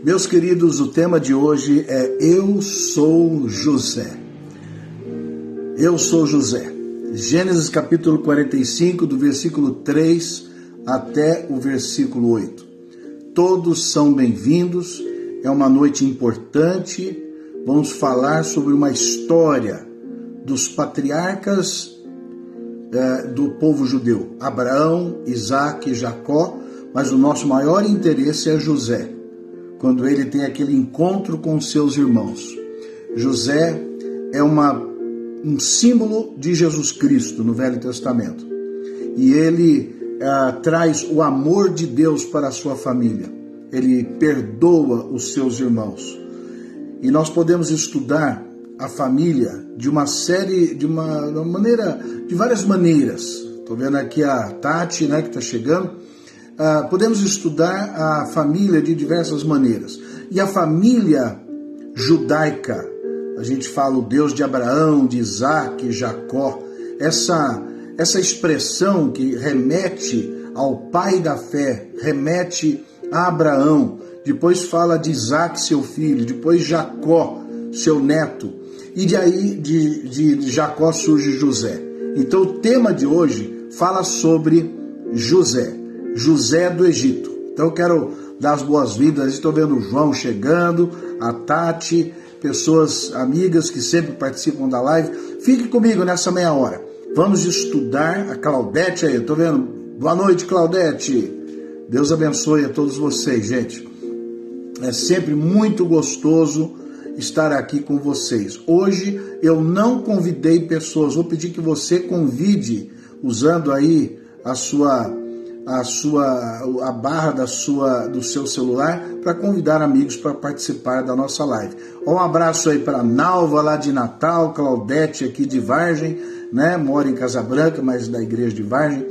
Meus queridos, o tema de hoje é Eu sou José. Eu sou José. Gênesis capítulo 45, do versículo 3 até o versículo 8. Todos são bem-vindos, é uma noite importante. Vamos falar sobre uma história dos patriarcas do povo judeu, Abraão, Isaac e Jacó, mas o nosso maior interesse é José, quando ele tem aquele encontro com seus irmãos. José é um símbolo de Jesus Cristo no Velho Testamento. E ele traz o amor de Deus para a sua família. Ele perdoa os seus irmãos. E nós podemos estudar a família de várias maneiras. Estou vendo aqui a Tati, que está chegando. Podemos estudar a família de diversas maneiras. E a família judaica, a gente fala o Deus de Abraão, de Isaac, Jacó, essa expressão que remete ao pai da fé, remete a Abraão, depois fala de Isaac, seu filho, depois Jacó, seu neto, e de Jacó surge José. Então o tema de hoje fala sobre José do Egito. Então eu quero dar as boas-vindas, estou vendo o João chegando, a Tati, pessoas amigas que sempre participam da live. Fique comigo nessa meia hora. Vamos estudar a Claudete aí, estou vendo. Boa noite, Claudete. Deus abençoe a todos vocês, gente. É sempre muito gostoso estar aqui com vocês. Hoje eu não convidei pessoas, vou pedir que você convide, usando aí a barra do seu celular, para convidar amigos para participar da nossa live. Um abraço aí para Nalva lá de Natal, Claudete aqui de Vargem, mora em Casa Branca, mas da igreja de Vargem,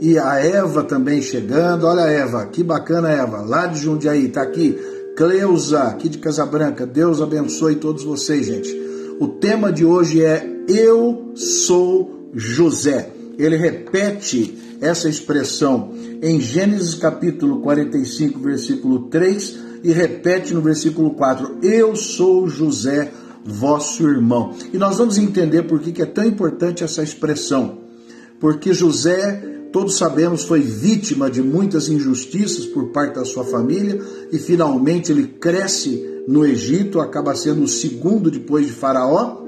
e a Eva também chegando. Olha a Eva, que bacana, Eva, lá de Jundiaí, tá aqui. Cleusa, aqui de Casa Branca. Deus abençoe todos vocês, gente. O tema de hoje é Eu sou José. Ele repete essa expressão em Gênesis capítulo 45, versículo 3, e repete no versículo 4, Eu sou José, vosso irmão. E nós vamos entender por que é tão importante essa expressão. Porque José, todos sabemos, foi vítima de muitas injustiças por parte da sua família, e finalmente ele cresce no Egito, acaba sendo o segundo depois de Faraó,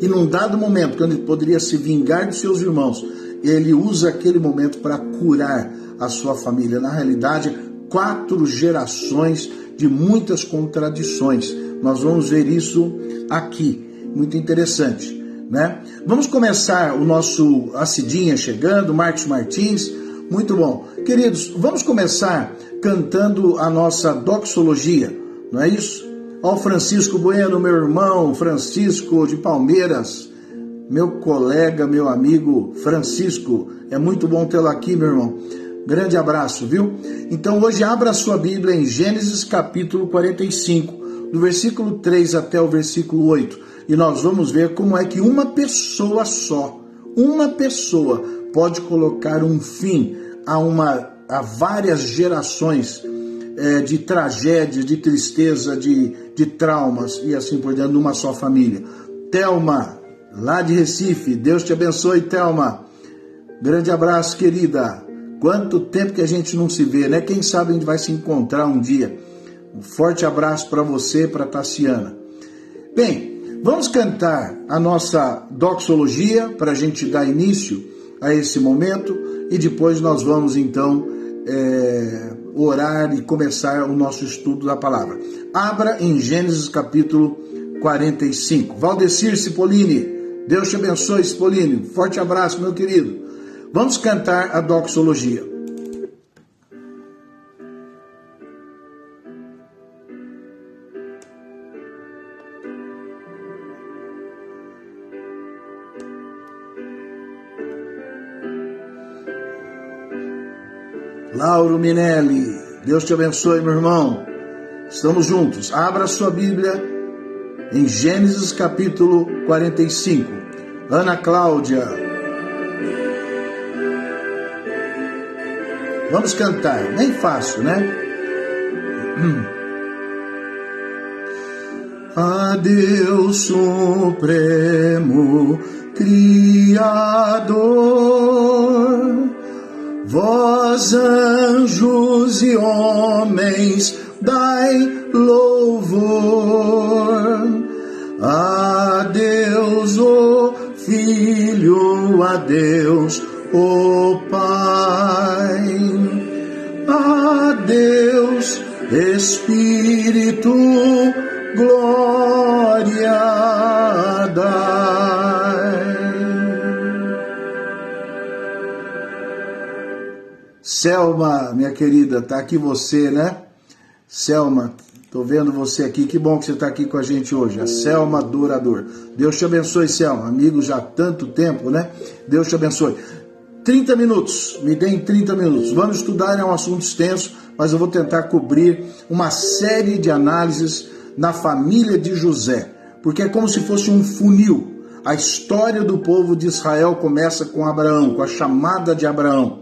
e num dado momento, quando ele poderia se vingar de seus irmãos, ele usa aquele momento para curar a sua família. Na realidade, 4 gerações de muitas contradições. Nós vamos ver isso aqui. Muito interessante, Vamos começar a Cidinha chegando, Marcos Martins. Muito bom. Queridos, vamos começar cantando a nossa doxologia, não é isso? Ó, Francisco Bueno, meu irmão, Francisco de Palmeiras, meu colega, meu amigo Francisco, é muito bom tê-lo aqui, meu irmão. Grande abraço, viu? Então hoje abra a sua Bíblia em Gênesis capítulo 45, do versículo 3 até o versículo 8, e nós vamos ver como é que uma pessoa pode colocar um fim a várias gerações de tragédia, de tristeza, de traumas e assim por diante, numa só família. Thelma, lá de Recife, Deus te abençoe, Thelma. Grande abraço, querida. Quanto tempo que a gente não se vê, Quem sabe a gente vai se encontrar um dia. Um forte abraço para você, para Tassiana. Bem, vamos cantar a nossa doxologia para a gente dar início a esse momento e depois nós vamos então orar e começar o nosso estudo da palavra. Abra em Gênesis capítulo 45. Valdecir Cipollini, Deus te abençoe, Cipollini. Forte abraço, meu querido. Vamos cantar a doxologia. Lauro Minelli, Deus te abençoe, meu irmão. Estamos juntos. Abra sua Bíblia em Gênesis capítulo 45. Ana Cláudia. Vamos cantar. Nem fácil, né? a Deus Supremo Criador. Vós, anjos e homens, dai louvor a Deus, o Filho, a Deus, o Pai, a Deus, Espírito, glória dai. Selma, minha querida, tá aqui você, né? Selma, tô vendo você aqui, que bom que você está aqui com a gente hoje, a Selma Dourador. Deus te abençoe, Selma, amigo já há tanto tempo, né? Deus te abençoe. 30 minutos, me deem 30 minutos. Vamos estudar, é um assunto extenso, mas eu vou tentar cobrir uma série de análises na família de José, porque é como se fosse um funil. A história do povo de Israel começa com Abraão, com a chamada de Abraão,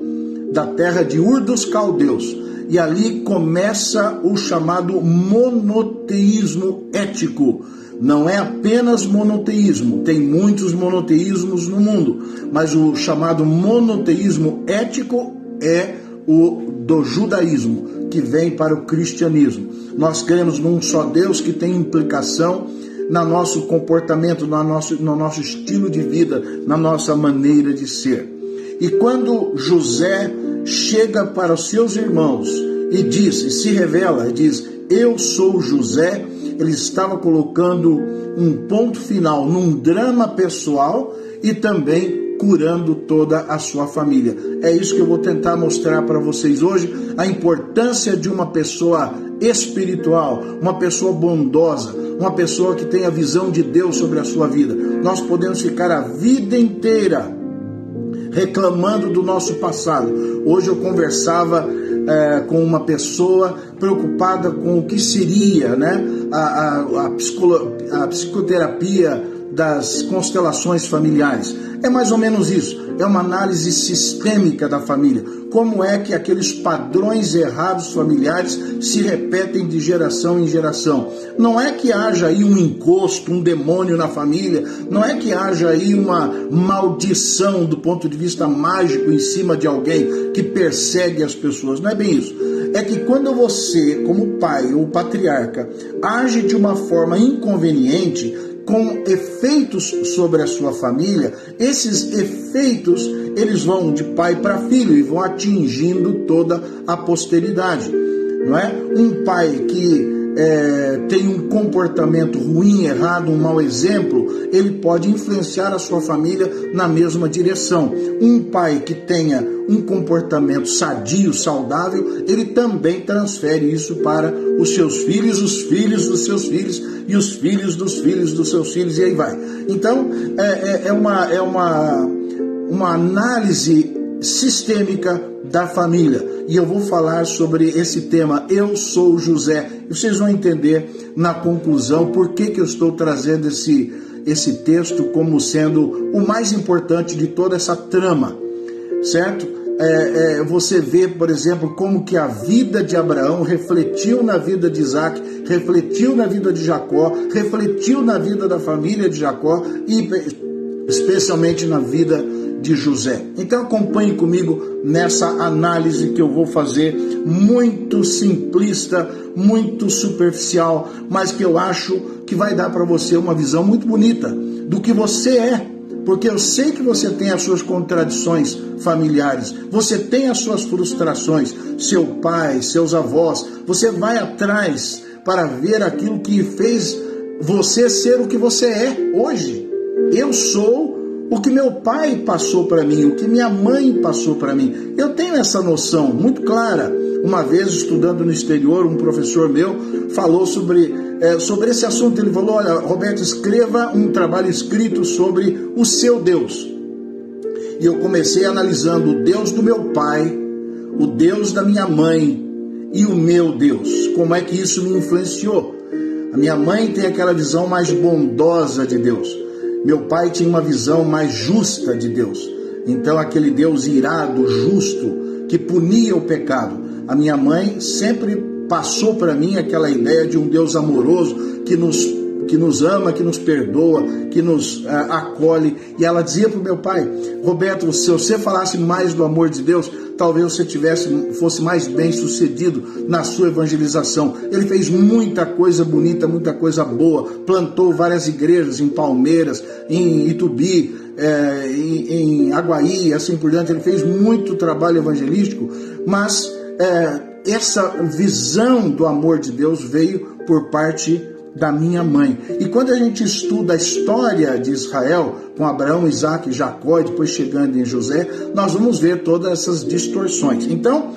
da terra de Ur dos Caldeus. E ali começa o chamado monoteísmo ético. Não é apenas monoteísmo, tem muitos monoteísmos no mundo, mas o chamado monoteísmo ético é o do judaísmo, que vem para o cristianismo. Nós cremos num só Deus que tem implicação no nosso comportamento, no nosso estilo de vida, na nossa maneira de ser. E quando José chega para os seus irmãos e diz, e se revela, e diz, eu sou José, ele estava colocando um ponto final num drama pessoal e também curando toda a sua família. É isso que eu vou tentar mostrar para vocês hoje, a importância de uma pessoa espiritual, uma pessoa bondosa, uma pessoa que tem a visão de Deus sobre a sua vida. Nós podemos ficar a vida inteira reclamando do nosso passado. Hoje eu conversava com uma pessoa preocupada com o que seria, né, a psicoterapia das constelações familiares. É mais ou menos isso, é uma análise sistêmica da família. Como é que aqueles padrões errados familiares se repetem de geração em geração? Não é que haja aí um encosto, um demônio na família, não é que haja aí uma maldição do ponto de vista mágico em cima de alguém que persegue as pessoas, não é bem isso. É que quando você, como pai ou patriarca, age de uma forma inconveniente, com efeitos sobre a sua família, esses efeitos eles vão de pai para filho e vão atingindo toda a posteridade, não é? Um pai que tem um comportamento ruim, errado, um mau exemplo, ele pode influenciar a sua família na mesma direção. Um pai que tenha um comportamento sadio, saudável, ele também transfere isso para os seus filhos, os filhos dos seus filhos e os filhos dos seus filhos, e aí vai. Então, é uma análise sistêmica da família. E eu vou falar sobre esse tema, eu sou José. E vocês vão entender na conclusão por que eu estou trazendo esse texto como sendo o mais importante de toda essa trama, certo? Você vê, por exemplo, como que a vida de Abraão refletiu na vida de Isaac, refletiu na vida de Jacó, refletiu na vida da família de Jacó e especialmente na vida de José. Então acompanhe comigo nessa análise que eu vou fazer, muito simplista, muito superficial, mas que eu acho que vai dar para você uma visão muito bonita do que você é. Porque eu sei que você tem as suas contradições familiares, você tem as suas frustrações, seu pai, seus avós, você vai atrás para ver aquilo que fez você ser o que você é hoje. Eu sou o que meu pai passou para mim, o que minha mãe passou para mim. Eu tenho essa noção muito clara. Uma vez, estudando no exterior, um professor meu falou sobre esse assunto. Ele falou, olha, Roberto, escreva um trabalho escrito sobre o seu Deus. E eu comecei analisando o Deus do meu pai, o Deus da minha mãe e o meu Deus. Como é que isso me influenciou? A minha mãe tem aquela visão mais bondosa de Deus. Meu pai tinha uma visão mais justa de Deus. Então, aquele Deus irado, justo, que punia o pecado. A minha mãe sempre passou para mim aquela ideia de um Deus amoroso que que nos ama, que nos perdoa, que nos acolhe. E ela dizia para o meu pai: Roberto, se você falasse mais do amor de Deus, talvez você fosse mais bem sucedido na sua evangelização. Ele fez muita coisa bonita, muita coisa boa, plantou várias igrejas em Palmeiras, em Itubi, em Aguaí, assim por diante. Ele fez muito trabalho evangelístico, mas essa visão do amor de Deus veio por parte da minha mãe. E quando a gente estuda a história de Israel, com Abraão, Isaac e Jacó, e depois chegando em José, nós vamos ver todas essas distorções. Então,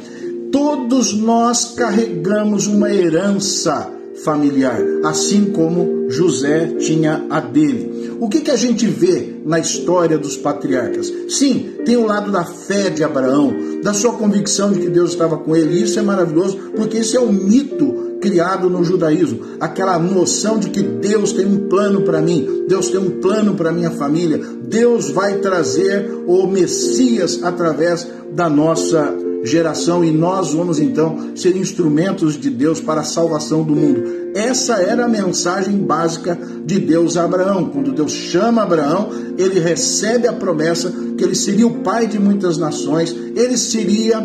todos nós carregamos uma herança familiar, assim como José tinha a dele. O que a gente vê na história dos patriarcas? Sim, tem o lado da fé de Abraão, da sua convicção de que Deus estava com ele. Isso é maravilhoso, porque isso é um mito criado no judaísmo, aquela noção de que Deus tem um plano para mim, Deus tem um plano para minha família, Deus vai trazer o Messias através da nossa geração e nós vamos então ser instrumentos de Deus para a salvação do mundo. Essa era a mensagem básica de Deus a Abraão. Quando Deus chama Abraão, ele recebe a promessa que ele seria o pai de muitas nações, ele seria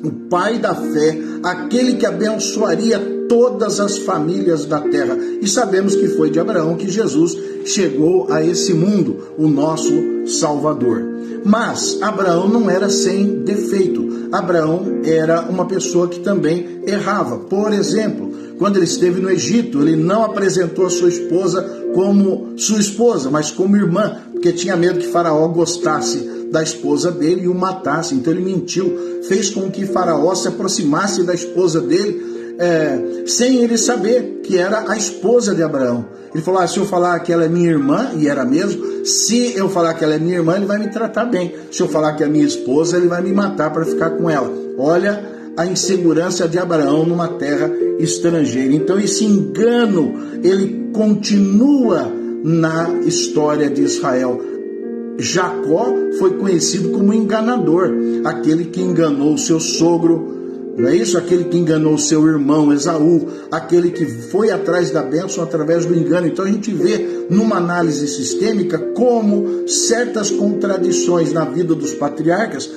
o pai da fé, aquele que abençoaria todas as famílias da terra. E sabemos que foi de Abraão que Jesus chegou a esse mundo, o nosso Salvador. Mas Abraão não era sem defeito. Abraão era uma pessoa que também errava. Por exemplo, quando ele esteve no Egito, ele não apresentou a sua esposa como sua esposa, mas como irmã, porque tinha medo que Faraó gostasse da esposa dele e o matasse. Então ele mentiu, fez com que Faraó se aproximasse da esposa dele, sem ele saber que era a esposa de Abraão. Ele falou: se eu falar que ela é minha irmã, e era mesmo, se eu falar que ela é minha irmã, ele vai me tratar bem. Se eu falar que é minha esposa, ele vai me matar para ficar com ela. Olha a insegurança de Abraão numa terra estrangeira. Então esse engano, ele continua na história de Israel. Jacó foi conhecido como enganador, aquele que enganou o seu sogro, não é isso? Aquele que enganou o seu irmão Esaú, aquele que foi atrás da bênção através do engano. Então a gente vê numa análise sistêmica como certas contradições na vida dos patriarcas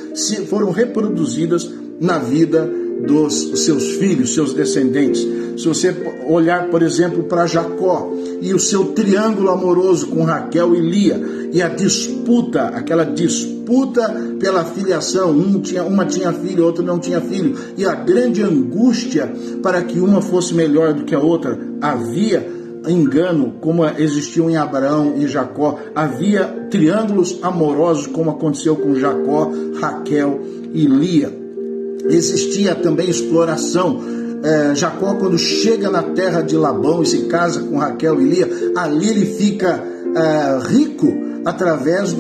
foram reproduzidas na vida dos seus filhos, seus descendentes. Se você olhar, por exemplo, para Jacó e o seu triângulo amoroso com Raquel e Lia, e a disputa, aquela disputa pela filiação, uma tinha filho, outra não tinha filho, e a grande angústia para que uma fosse melhor do que a outra. Havia engano, como existiu em Abraão e Jacó, havia triângulos amorosos, como aconteceu com Jacó, Raquel e Lia. Existia também exploração. Jacó, quando chega na terra de Labão e se casa com Raquel e Lia, ali ele fica rico através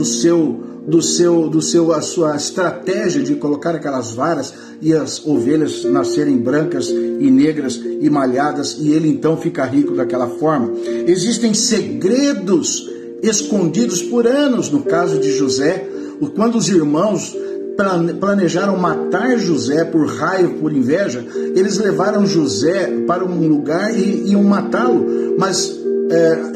a sua estratégia de colocar aquelas varas e as ovelhas nascerem brancas e negras e malhadas, e ele então fica rico daquela forma. Existem segredos escondidos por anos no caso de José, quando os irmãos planejaram matar José por raiva, por inveja. Eles levaram José para um lugar e iam matá-lo, mas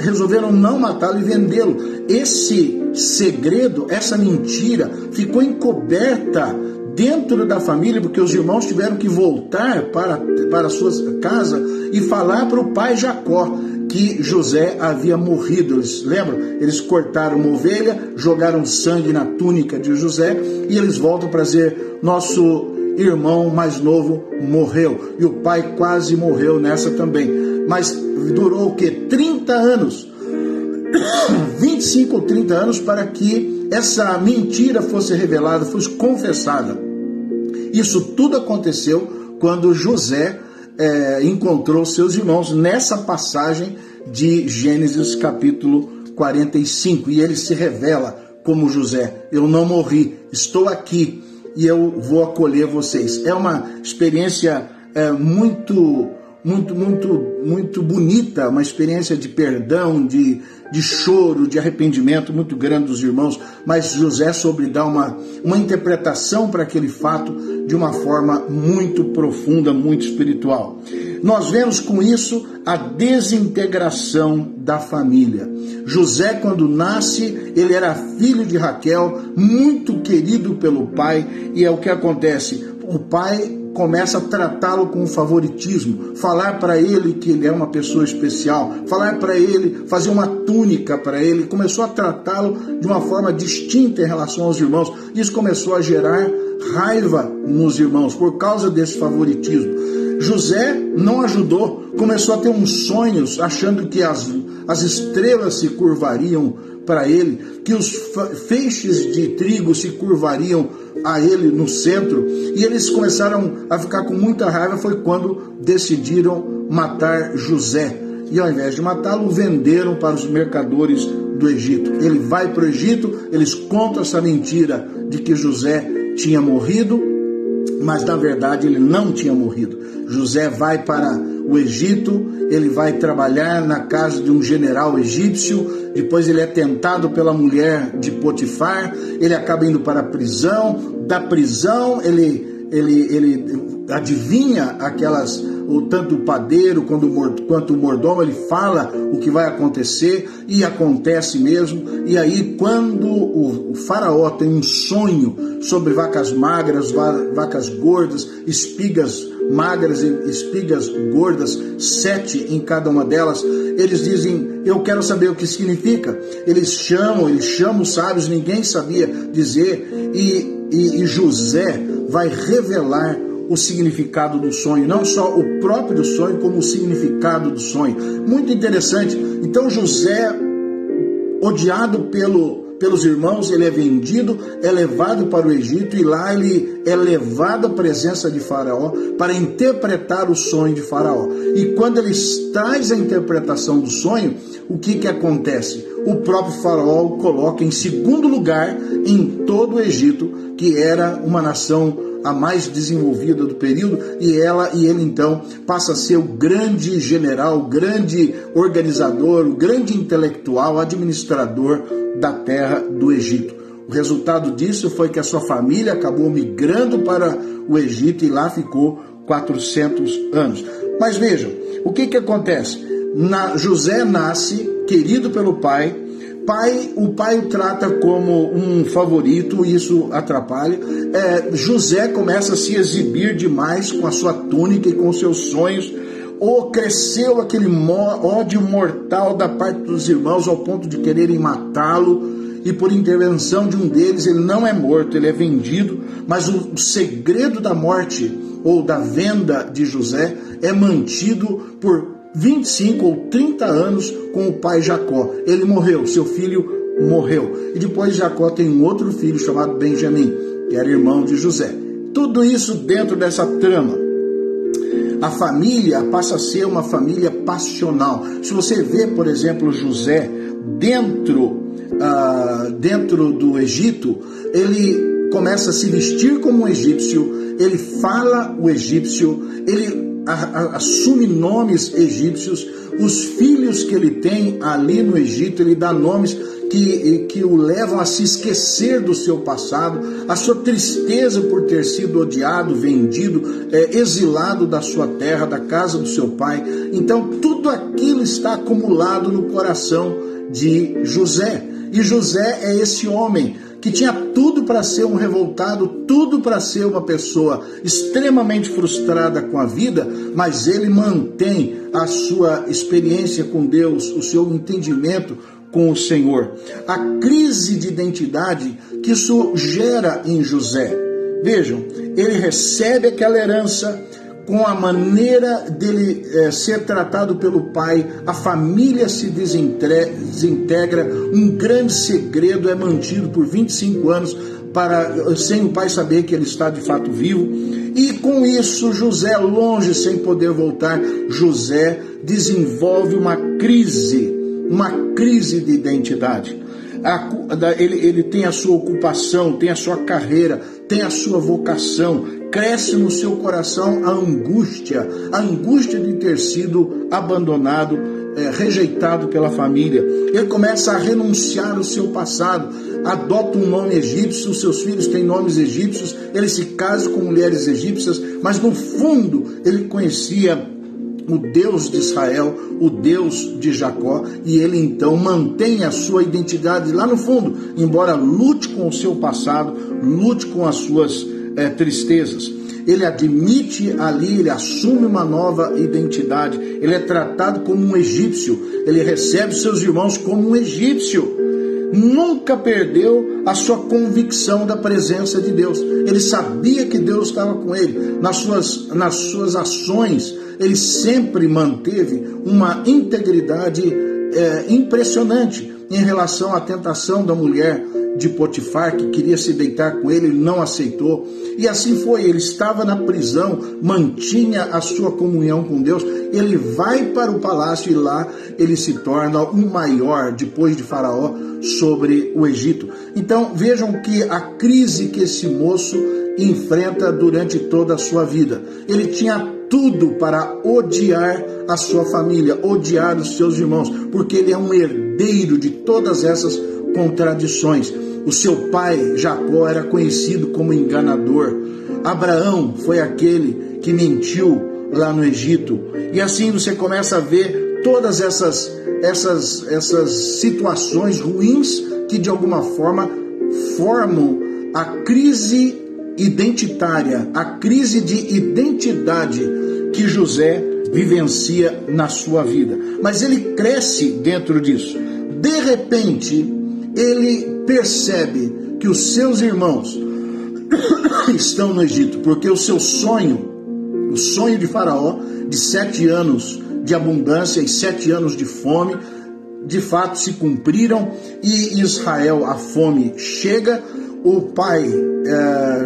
resolveram não matá-lo e vendê-lo. Esse segredo, essa mentira, ficou encoberta dentro da família, porque os irmãos tiveram que voltar para a sua casa e falar para o pai Jacó que José havia morrido. Eles lembram? Eles cortaram uma ovelha, jogaram sangue na túnica de José e eles voltam para dizer: nosso irmão mais novo morreu. E o pai quase morreu nessa também. Mas durou o quê? 30 anos. 25 ou 30 anos para que essa mentira fosse revelada, fosse confessada. Isso tudo aconteceu quando José encontrou seus irmãos nessa passagem de Gênesis capítulo 45, e ele se revela como José: eu não morri, estou aqui e eu vou acolher vocês. É uma experiência muito muito bonita, uma experiência de perdão, de choro, de arrependimento muito grande dos irmãos, mas José soube dar uma interpretação para aquele fato de uma forma muito profunda, muito espiritual. Nós vemos com isso a desintegração da família. José, quando nasce, ele era filho de Raquel, muito querido pelo pai, e é o que acontece, o pai começa a tratá-lo com favoritismo, falar para ele que ele é uma pessoa especial, falar para ele, fazer uma túnica para ele, começou a tratá-lo de uma forma distinta em relação aos irmãos. Isso começou a gerar raiva nos irmãos por causa desse favoritismo. José não ajudou, começou a ter uns sonhos achando que as estrelas se curvariam para ele, que os feixes de trigo se curvariam a ele no centro, e eles começaram a ficar com muita raiva. Foi quando decidiram matar José, e ao invés de matá-lo, venderam para os mercadores do Egito. Ele vai para o Egito, eles contam essa mentira de que José tinha morrido, mas na verdade ele não tinha morrido. José vai para o Egito, ele vai trabalhar na casa de um general egípcio, depois ele é tentado pela mulher de Potifar, ele acaba indo para a prisão, da prisão ele adivinha tanto o padeiro quanto o mordomo, ele fala o que vai acontecer, e acontece mesmo. E aí, quando o faraó tem um sonho sobre vacas magras, vacas gordas, espigas magras e espigas gordas, 7 em cada uma delas, eles dizem: eu quero saber o que significa. Eles chamam os sábios, ninguém sabia dizer, e José vai revelar o significado do sonho, não só o próprio sonho, como o significado do sonho. Muito interessante. Então José, odiado pelos irmãos, ele é vendido, é levado para o Egito, e lá ele é levado à presença de Faraó para interpretar o sonho de Faraó. E quando ele traz a interpretação do sonho, o que acontece? O próprio Faraó o coloca em segundo lugar em todo o Egito, que era uma nação a mais desenvolvida do período, e ele então passa a ser o grande general, o grande organizador, o grande intelectual, administrador da terra do Egito. O resultado disso foi que a sua família acabou migrando para o Egito, e lá ficou 400 anos. Mas vejam, o que acontece? José nasce, querido pelo pai, o pai o trata como um favorito, isso atrapalha. José começa a se exibir demais com a sua túnica e com seus sonhos. Cresceu aquele ódio mortal da parte dos irmãos ao ponto de quererem matá-lo, e por intervenção de um deles ele não é morto, ele é vendido. Mas o segredo da morte ou da venda de José é mantido por 25 ou 30 anos com o pai Jacó. Ele morreu, seu filho morreu. E depois Jacó tem um outro filho chamado Benjamim, que era irmão de José. Tudo isso dentro dessa trama. A família passa a ser uma família passional. Se você vê, por exemplo, José dentro do Egito, ele começa a se vestir como um egípcio, ele fala o egípcio, ele assume nomes egípcios. Os filhos que ele tem ali no Egito, ele dá nomes que o levam a se esquecer do seu passado, a sua tristeza por ter sido odiado, vendido, exilado da sua terra, da casa do seu pai. Então tudo aquilo está acumulado no coração de José. E José é esse homem que tinha tudo para ser um revoltado, tudo para ser uma pessoa extremamente frustrada com a vida, mas ele mantém a sua experiência com Deus, o seu entendimento com o Senhor. A crise de identidade que isso gera em José. Vejam, ele recebe aquela herança, com a maneira dele ser tratado pelo pai, a família se desintegra, um grande segredo é mantido por 25 anos sem o pai saber que ele está de fato vivo. E com isso, José, longe, sem poder voltar, José desenvolve uma crise de identidade. Ele tem a sua ocupação, tem a sua carreira, tem a sua vocação. cresce no seu coração a angústia de ter sido abandonado, rejeitado pela família. Ele começa a renunciar ao seu passado, adota um nome egípcio, os seus filhos têm nomes egípcios, ele se casa com mulheres egípcias, mas no fundo ele conhecia o Deus de Israel, o Deus de Jacó, e ele então mantém a sua identidade lá no fundo, embora lute com o seu passado, lute com as suas tristezas. Ele admite ali, ele assume uma nova identidade, ele é tratado como um egípcio, ele recebe seus irmãos como um egípcio. Nunca perdeu a sua convicção da presença de Deus. Ele sabia que Deus estava com ele. Nas suas ações, ele sempre manteve uma integridade impressionante em relação à tentação da mulher de Potifar, que queria se deitar com ele, ele não aceitou. E assim foi, ele estava na prisão, mantinha a sua comunhão com Deus, ele vai para o palácio e lá ele se torna o maior, depois de Faraó, sobre o Egito. Então vejam que a crise que esse moço enfrenta durante toda a sua vida. Ele tinha tudo para odiar a sua família, odiar os seus irmãos, porque ele é um herdeiro de todas essas contradições. O seu pai, Jacó, era conhecido como enganador. Abraão foi aquele que mentiu lá no Egito. E assim você começa a ver todas essas situações ruins que de alguma forma formam a crise identitária, a crise de identidade que José vivencia na sua vida. Mas ele cresce dentro disso. De repente, ele percebe que os seus irmãos estão no Egito, porque o seu sonho, o sonho de Faraó, de 7 anos de abundância e 7 anos de fome, de fato se cumpriram, e Israel, a fome chega. O pai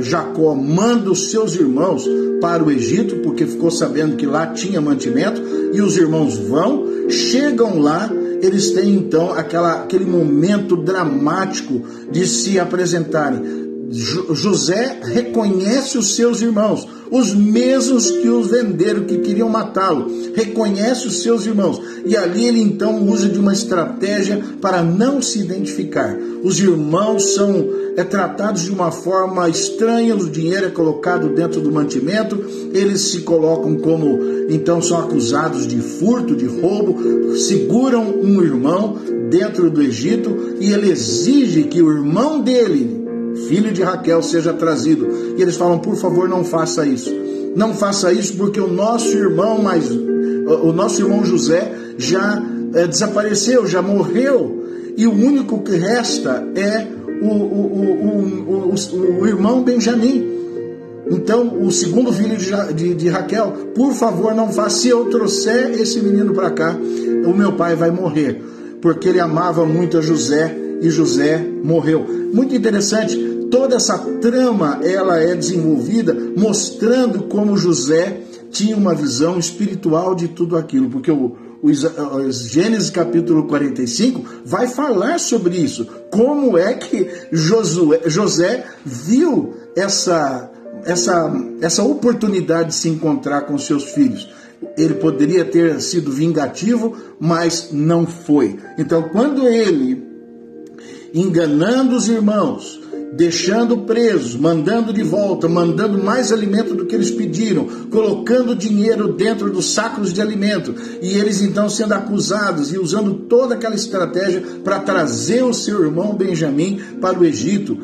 Jacó manda os seus irmãos para o Egito, porque ficou sabendo que lá tinha mantimento, e os irmãos vão, chegam lá. Eles têm então aquele momento dramático de se apresentarem. José reconhece os seus irmãos, os mesmos que os venderam, que queriam matá-lo. Reconhece os seus irmãos. E ali ele então usa de uma estratégia para não se identificar. Os irmãos são tratados de uma forma estranha, o dinheiro é colocado dentro do mantimento, eles se colocam como, então são acusados de furto, de roubo, seguram um irmão dentro do Egito e ele exige que o irmão dele, filho de Raquel, seja trazido. E eles falam: por favor, não faça isso. Não faça isso, porque o nosso irmão José já desapareceu, já morreu. E o único que resta é o irmão Benjamim. Então, o segundo filho de Raquel: por favor, não faça. Se eu trouxer esse menino para cá, o meu pai vai morrer. Porque ele amava muito a José e José morreu. Muito interessante. Toda essa trama, ela é desenvolvida mostrando como José tinha uma visão espiritual de tudo aquilo, porque o Gênesis capítulo 45 vai falar sobre isso, como é que José viu essa oportunidade de se encontrar com seus filhos. Ele poderia ter sido vingativo, mas não foi. Então, quando ele, enganando os irmãos, deixando presos, mandando de volta, mandando mais alimento do que eles pediram, colocando dinheiro dentro dos sacos de alimento, e eles então sendo acusados e usando toda aquela estratégia para trazer o seu irmão Benjamim para o Egito.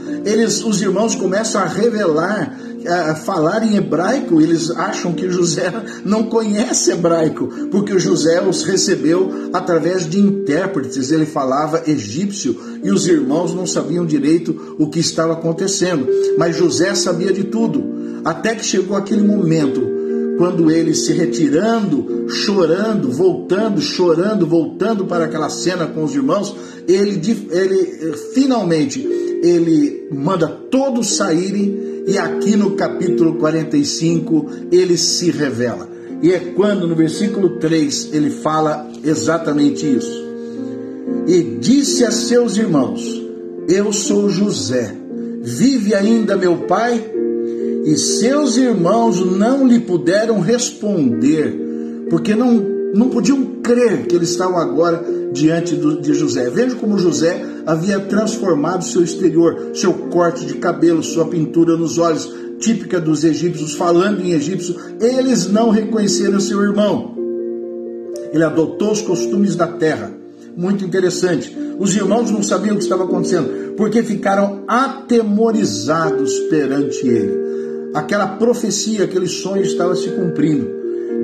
Os irmãos começam a revelar, a falar em hebraico. Eles acham que José não conhece hebraico, porque o José os recebeu através de intérpretes. Ele falava egípcio e os irmãos não sabiam direito o que estava acontecendo, mas José sabia de tudo, até que chegou aquele momento, quando ele se retirando, chorando, voltando para aquela cena com os irmãos, ele finalmente manda todos saírem, e aqui no capítulo 45 ele se revela. E é quando no versículo 3 ele fala exatamente isso. E disse a seus irmãos: eu sou José, vive ainda meu pai? E seus irmãos não lhe puderam responder, porque não podiam crer que eles estavam agora diante de José. Veja como José havia transformado seu exterior, seu corte de cabelo, sua pintura nos olhos, típica dos egípcios, falando em egípcio. Eles não reconheceram seu irmão. Ele adotou os costumes da terra. Muito interessante. Os irmãos não sabiam o que estava acontecendo, porque ficaram atemorizados perante ele. Aquela profecia, aquele sonho estava se cumprindo.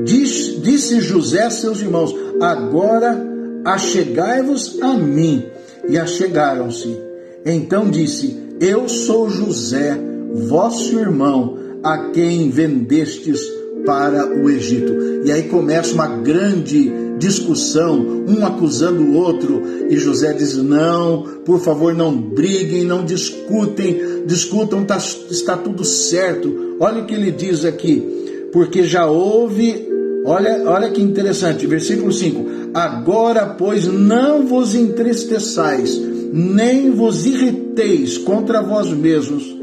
Disse José a seus irmãos: agora achegai-vos a mim. E achegaram-se. Então disse: eu sou José, vosso irmão, a quem vendestes para o Egito. E aí começa uma grande discussão, um acusando o outro, e José diz: não, por favor, não briguem, não discutam, está tudo certo. Olha o que ele diz aqui: porque já houve, olha que interessante, versículo 5: agora, pois, não vos entristeçais, nem vos irriteis contra vós mesmos,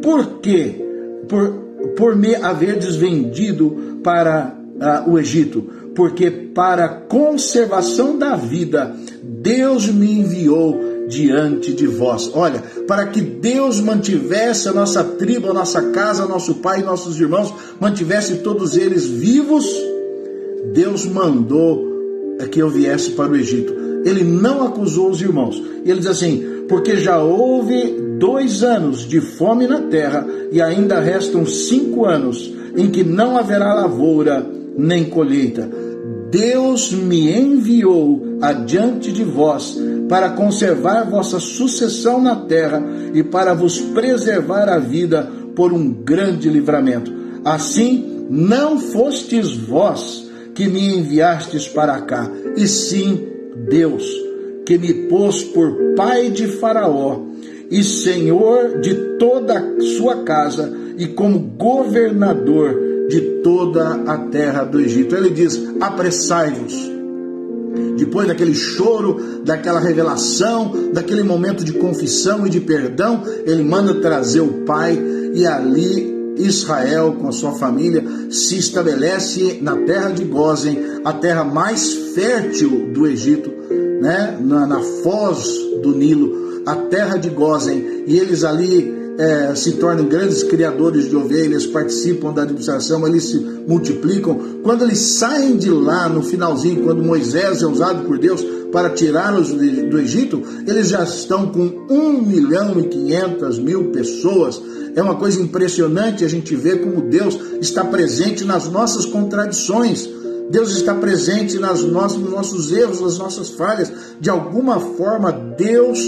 porque por me haverdes vendido para o Egito, porque para a conservação da vida Deus me enviou diante de vós. Olha, para que Deus mantivesse a nossa tribo, a nossa casa, nosso pai e nossos irmãos, mantivesse todos eles vivos, Deus mandou que eu viesse para o Egito. Ele não acusou os irmãos. Ele diz assim: porque já houve 2 anos de fome na terra, e ainda restam 5 anos em que não haverá lavoura nem colheita. Deus me enviou adiante de vós para conservar vossa sucessão na terra e para vos preservar a vida por um grande livramento. Assim, não fostes vós que me enviastes para cá, e sim Deus, que me pôs por pai de Faraó e senhor de toda a sua casa e como governador de toda a terra do Egito. Ele diz: apressai-vos. Depois daquele choro, daquela revelação, daquele momento de confissão e de perdão, ele manda trazer o pai, e ali Israel com a sua família se estabelece na terra de Gósen, a terra mais fértil do Egito, né? na foz do Nilo, a terra de Gósen, e eles ali se tornam grandes criadores de ovelhas, participam da administração, eles se multiplicam. Quando eles saem de lá, no finalzinho, quando Moisés é usado por Deus para tirá-los do Egito, eles já estão com 1.500.000 pessoas. É uma coisa impressionante a gente ver como Deus está presente nas nossas contradições. Deus está presente nos nossos erros, nas nossas falhas. De alguma forma, Deus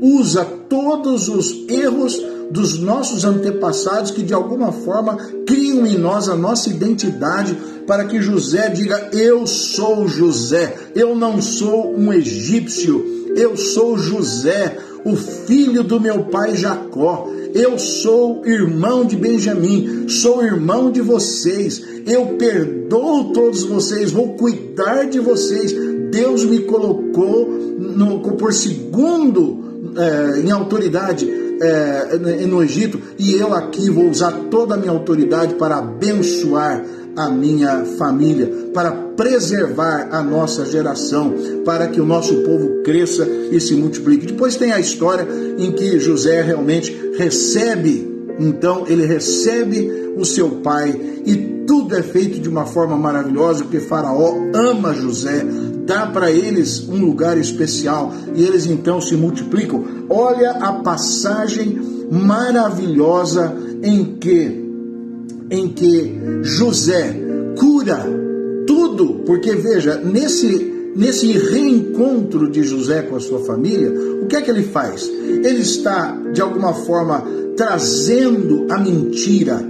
usa todos os erros dos nossos antepassados, que de alguma forma criam em nós a nossa identidade, para que José diga: eu sou José, eu não sou um egípcio, eu sou José, o filho do meu pai Jacó, eu sou irmão de Benjamim, sou irmão de vocês, eu perdoo todos vocês, vou cuidar de vocês. Deus me colocou por segundo em autoridade no Egito, e eu aqui vou usar toda a minha autoridade para abençoar a minha família, para preservar a nossa geração, para que o nosso povo cresça e se multiplique. Depois tem a história em que José realmente recebe, então ele recebe o seu pai, e tudo é feito de uma forma maravilhosa, porque Faraó ama José, dá para eles um lugar especial, e eles então se multiplicam. Olha a passagem maravilhosa em que José cura tudo, porque veja, nesse reencontro de José com a sua família, o que é que ele faz? Ele está, de alguma forma, trazendo a mentira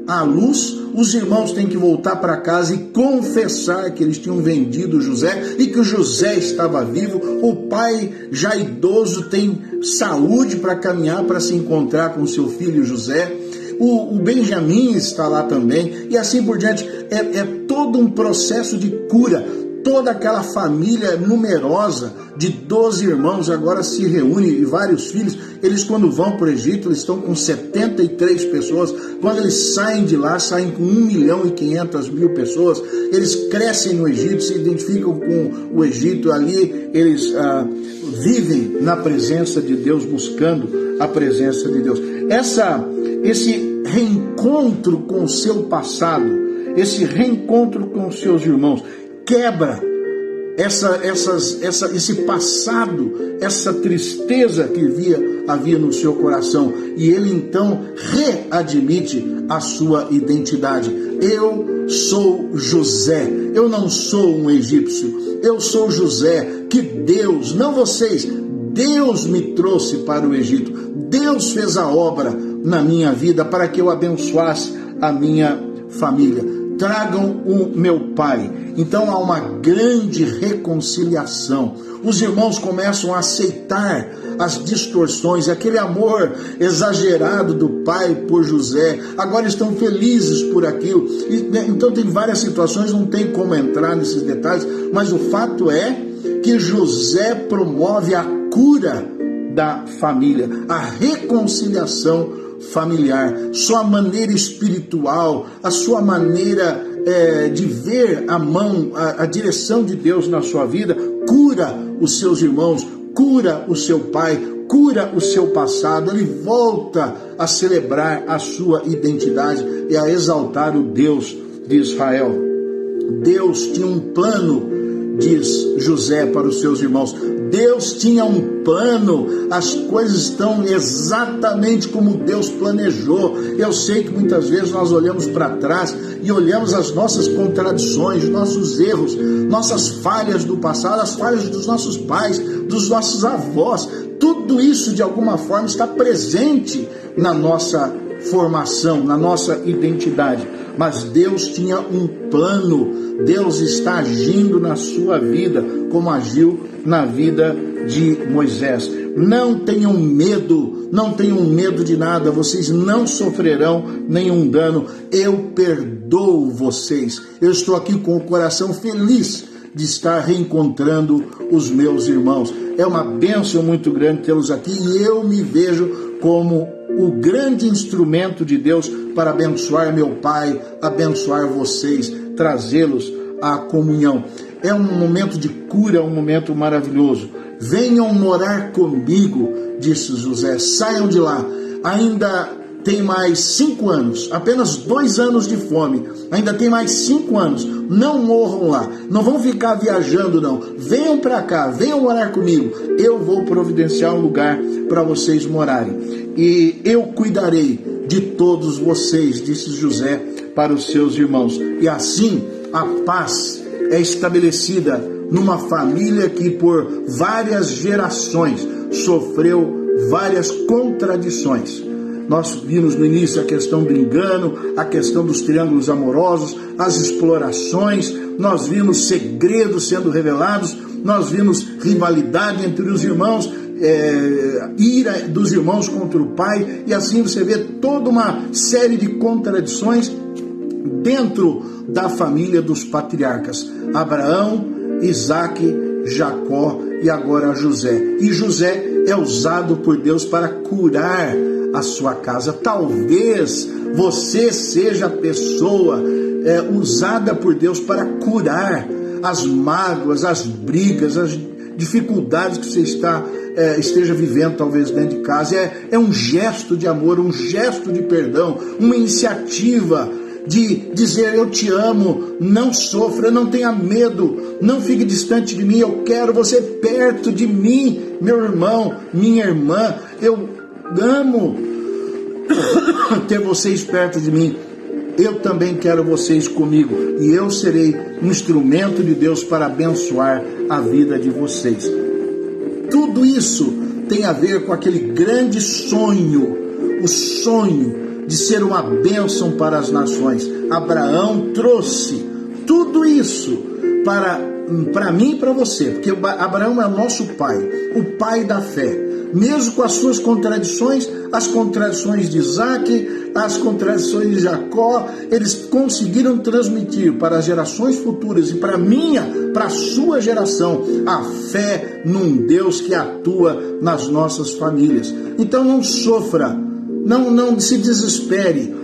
à luz. Os irmãos têm que voltar para casa e confessar que eles tinham vendido José e que o José estava vivo. O pai, já idoso, tem saúde para caminhar, para se encontrar com seu filho José. O Benjamim está lá também, e assim por diante. É todo um processo de cura. toda aquela família numerosa de 12 irmãos agora se reúne, e vários filhos. Eles, quando vão para o Egito, eles estão com 73 pessoas. Quando eles saem de lá, saem com 1.500.000 pessoas. Eles crescem no Egito, se identificam com o Egito. Ali eles vivem na presença de Deus, buscando a presença de Deus. Esse reencontro com o seu passado, esse reencontro com os seus irmãos, quebra esse passado, essa tristeza que havia no seu coração, e ele então readmite a sua identidade. Eu sou José, eu não sou um egípcio, eu sou José, que Deus, não vocês, Deus me trouxe para o Egito, Deus fez a obra na minha vida para que eu abençoasse a minha família. Tragam o meu pai. Então há uma grande reconciliação. Os irmãos começam a aceitar as distorções, aquele amor exagerado do pai por José. Agora estão felizes por aquilo. Então tem várias situações, não tem como entrar nesses detalhes, mas o fato é que José promove a cura da família, a reconciliação familiar, sua maneira espiritual, a sua maneira de ver a direção de Deus na sua vida, cura os seus irmãos, cura o seu pai, cura o seu passado. Ele volta a celebrar a sua identidade e a exaltar o Deus de Israel. Deus tinha um plano, diz José para os seus irmãos. Deus tinha um plano, as coisas estão exatamente como Deus planejou. Eu sei que muitas vezes nós olhamos para trás e olhamos as nossas contradições, nossos erros, nossas falhas do passado, as falhas dos nossos pais, dos nossos avós. Tudo isso de alguma forma está presente na nossa formação, na nossa identidade. Mas Deus tinha um plano. Deus está agindo na sua vida, como agiu na vida de Moisés. Não tenham medo de nada, vocês não sofrerão nenhum dano. Eu perdoo vocês. Eu estou aqui com o coração feliz de estar reencontrando os meus irmãos. É uma bênção muito grande tê-los aqui, e eu me vejo como o grande instrumento de Deus para abençoar meu pai, abençoar vocês, trazê-los à comunhão. É um momento de cura, um momento maravilhoso. Venham morar comigo, disse José, saiam de lá. Ainda tem mais 5 anos, apenas 2 anos de fome, ainda tem mais 5 anos, não morram lá, não vão ficar viajando não, venham para cá, venham morar comigo, eu vou providenciar um lugar para vocês morarem, e eu cuidarei de todos vocês, disse José para os seus irmãos. E assim a paz é estabelecida numa família que por várias gerações sofreu várias contradições. Nós vimos no início a questão do engano, a questão dos triângulos amorosos, as explorações, nós vimos segredos sendo revelados, nós vimos rivalidade entre os irmãos, ira dos irmãos contra o pai, e assim você vê toda uma série de contradições dentro da família dos patriarcas, Abraão, Isaque, Jacó e agora José. E José é usado por Deus para curar a sua casa. Talvez você seja a pessoa usada por Deus para curar as mágoas, as brigas, as dificuldades que você esteja vivendo talvez dentro de casa. É um gesto de amor, um gesto de perdão, uma iniciativa de dizer: eu te amo, não sofra, não tenha medo, não fique distante de mim, eu quero você perto de mim, meu irmão, minha irmã, eu amo ter vocês perto de mim, eu também quero vocês comigo, e eu serei um instrumento de Deus para abençoar a vida de vocês. Tudo isso tem a ver com aquele grande sonho, o sonho de ser uma bênção para as nações. Abraão trouxe tudo isso para mim e para você, porque Abraão é o nosso pai, o pai da fé. mesmo com as suas contradições, as contradições de Isaac, as contradições de Jacó, eles conseguiram transmitir para as gerações futuras e para a sua geração, a fé num Deus que atua nas nossas famílias. Então não sofra, não se desespere,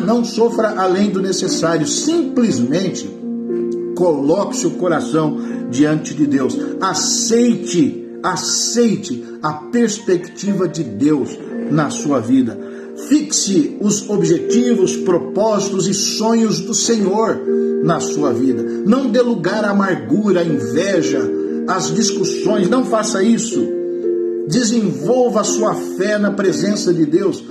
não sofra além do necessário, simplesmente coloque seu coração diante de Deus, aceite a perspectiva de Deus na sua vida, fixe os objetivos, propósitos e sonhos do Senhor na sua vida, não dê lugar à amargura, à inveja, às discussões, não faça isso. Desenvolva a sua fé na presença de Deus,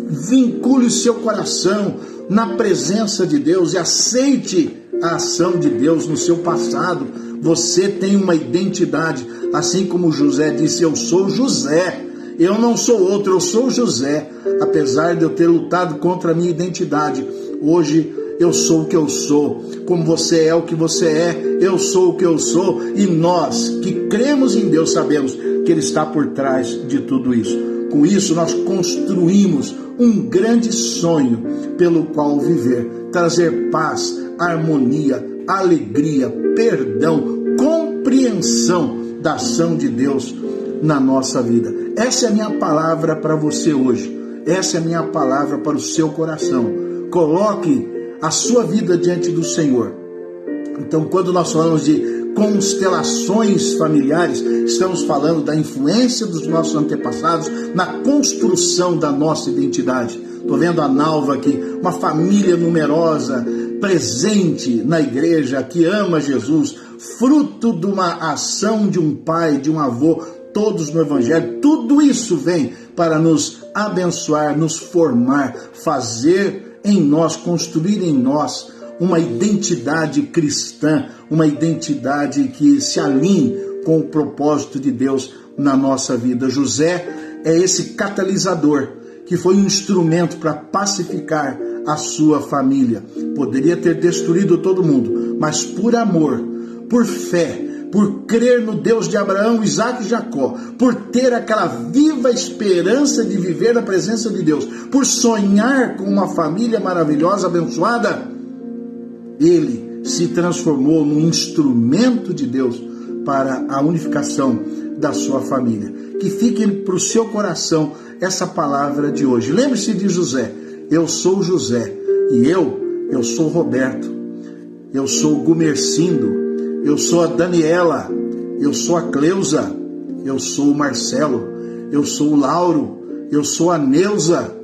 vincule o seu coração na presença de Deus e aceite a ação de Deus no seu passado. Você tem uma identidade, assim como José disse: eu sou José, eu não sou outro, eu sou José. Apesar de eu ter lutado contra a minha identidade, hoje eu sou o que eu sou. Como você é o que você é, eu sou o que eu sou. E nós que cremos em Deus sabemos que Ele está por trás de tudo isso. Com isso nós construímos um grande sonho pelo qual viver, trazer paz, harmonia, alegria, perdão, compreensão da ação de Deus na nossa vida. Essa é a minha palavra para você hoje. Essa é a minha palavra para o seu coração. Coloque a sua vida diante do Senhor. Então, quando nós falamos de constelações familiares, estamos falando da influência dos nossos antepassados na construção da nossa identidade. Estou vendo a Nalva aqui, uma família numerosa, presente na igreja, que ama Jesus, fruto de uma ação de um pai, de um avô, todos no Evangelho. Tudo isso vem para nos abençoar, nos formar, fazer em nós, construir em nós uma identidade cristã, uma identidade que se alinhe com o propósito de Deus na nossa vida. José é esse catalisador que foi um instrumento para pacificar a sua família. Poderia ter destruído todo mundo, mas por amor, por fé, por crer no Deus de Abraão, Isaac e Jacó, por ter aquela viva esperança de viver na presença de Deus, por sonhar com uma família maravilhosa, abençoada, ele se transformou num instrumento de Deus para a unificação da sua família. Que fique para o seu coração essa palavra de hoje. Lembre-se de José. Eu sou José e eu sou Roberto, eu sou Gumercindo, eu sou a Daniela, eu sou a Cleusa, eu sou o Marcelo, eu sou o Lauro, eu sou a Neuza.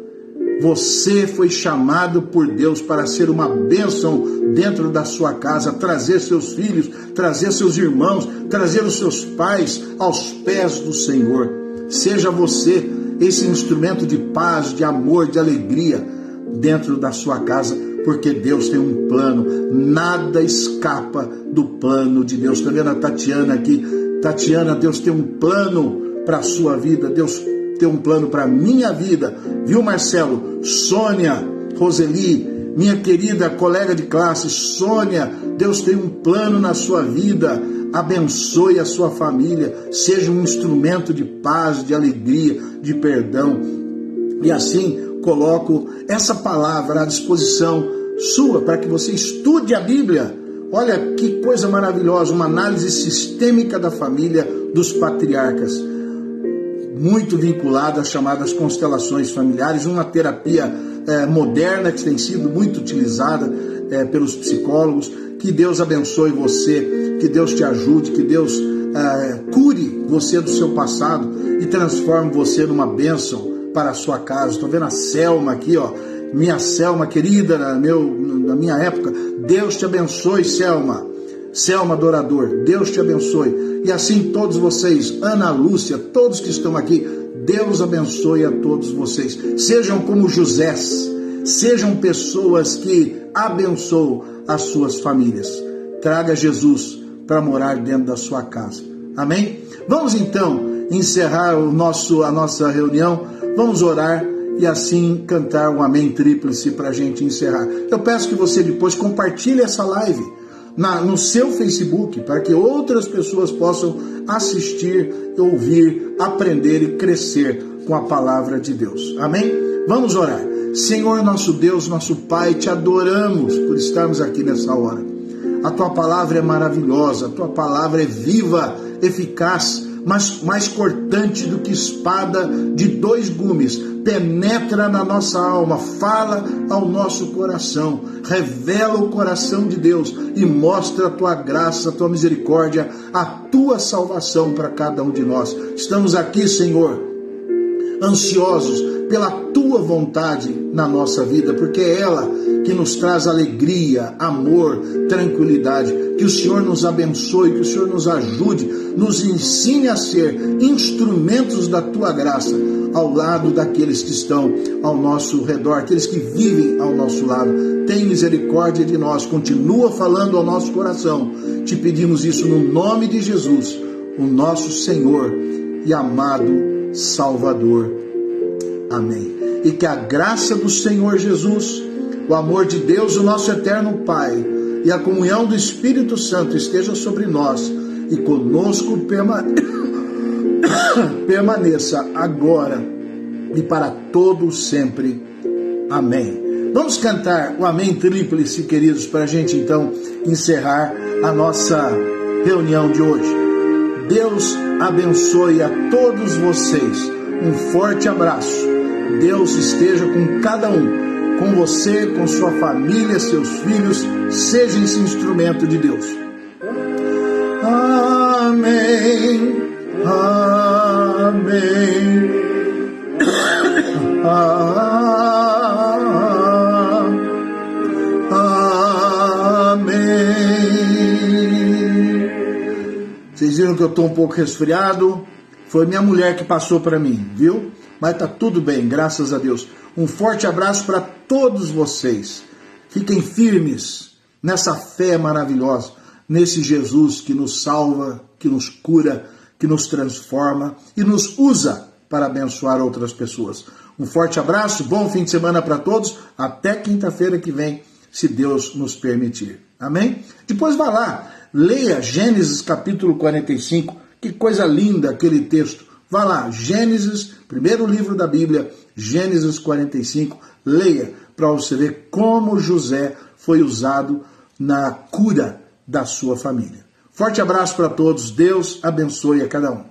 Você foi chamado por Deus para ser uma bênção dentro da sua casa, trazer seus filhos, trazer seus irmãos, trazer os seus pais aos pés do Senhor. Seja você esse instrumento de paz, de amor, de alegria dentro da sua casa, porque Deus tem um plano. Nada escapa do plano de Deus. Estou vendo a Tatiana aqui. Tatiana, Deus tem um plano para a sua vida. Deus tem um plano para a minha vida. Viu, Marcelo? Sônia, Roseli, minha querida colega de classe, Sônia, Deus tem um plano na sua vida. Abençoe a sua família. Seja um instrumento de paz, de alegria, de perdão. E assim coloco essa palavra à disposição sua para que você estude a Bíblia. Olha que coisa maravilhosa, uma análise sistêmica da família dos patriarcas, muito vinculada às chamadas constelações familiares, uma terapia moderna que tem sido muito utilizada pelos psicólogos. Que Deus abençoe você, que Deus te ajude, que Deus cure você do seu passado e transforme você numa bênção para a sua casa. Estou vendo a Selma aqui, ó, minha Selma querida, na minha época. Deus te abençoe, Selma. Selma Adorador, Deus te abençoe. E assim todos vocês, Ana Lúcia, todos que estão aqui, Deus abençoe a todos vocês. Sejam como José, sejam pessoas que abençoam as suas famílias. Traga Jesus para morar dentro da sua casa. Amém? Vamos então encerrar a nossa reunião. Vamos orar e assim cantar um amém tríplice para a gente encerrar. Eu peço que você depois compartilhe essa live. no seu Facebook, para que outras pessoas possam assistir, ouvir, aprender e crescer com a palavra de Deus. Amém? Vamos orar. Senhor, nosso Deus, nosso Pai, te adoramos por estarmos aqui nessa hora. A tua palavra é maravilhosa, a tua palavra é viva, eficaz, mas mais cortante do que espada de 2 gumes, penetra na nossa alma, fala ao nosso coração, revela o coração de Deus e mostra a tua graça, a tua misericórdia, a tua salvação para cada um de nós. Estamos aqui, Senhor, ansiosos pela tua vontade na nossa vida, porque é ela que nos traz alegria, amor, tranquilidade. Que o Senhor nos abençoe, que o Senhor nos ajude, nos ensine a ser instrumentos da tua graça ao lado daqueles que estão ao nosso redor, aqueles que vivem ao nosso lado. Tem misericórdia de nós, continua falando ao nosso coração. Te pedimos isso no nome de Jesus, o nosso Senhor e amado Salvador. Amém. E que a graça do Senhor Jesus, o amor de Deus, o nosso eterno Pai, e a comunhão do Espírito Santo esteja sobre nós e conosco permaneça agora e para todo sempre. Amém. Vamos cantar o Amém Tríplice, queridos, para a gente então encerrar a nossa reunião de hoje. Deus abençoe a todos vocês. Um forte abraço. Deus esteja com cada um, com você, com sua família, seus filhos. Seja esse instrumento de Deus. Amém. Amém. Amém. Vocês viram que eu estou um pouco resfriado? Foi minha mulher que passou para mim, viu? Mas tá tudo bem, graças a Deus. Um forte abraço para todos vocês. Fiquem firmes nessa fé maravilhosa, nesse Jesus que nos salva, que nos cura, que nos transforma e nos usa para abençoar outras pessoas. Um forte abraço, bom fim de semana para todos. Até quinta-feira que vem, se Deus nos permitir. Amém? Depois vá lá, leia Gênesis capítulo 45. Que coisa linda aquele texto. Vá lá, Gênesis, primeiro livro da Bíblia, Gênesis 45, leia para você ver como José foi usado na cura da sua família. Forte abraço para todos, Deus abençoe a cada um.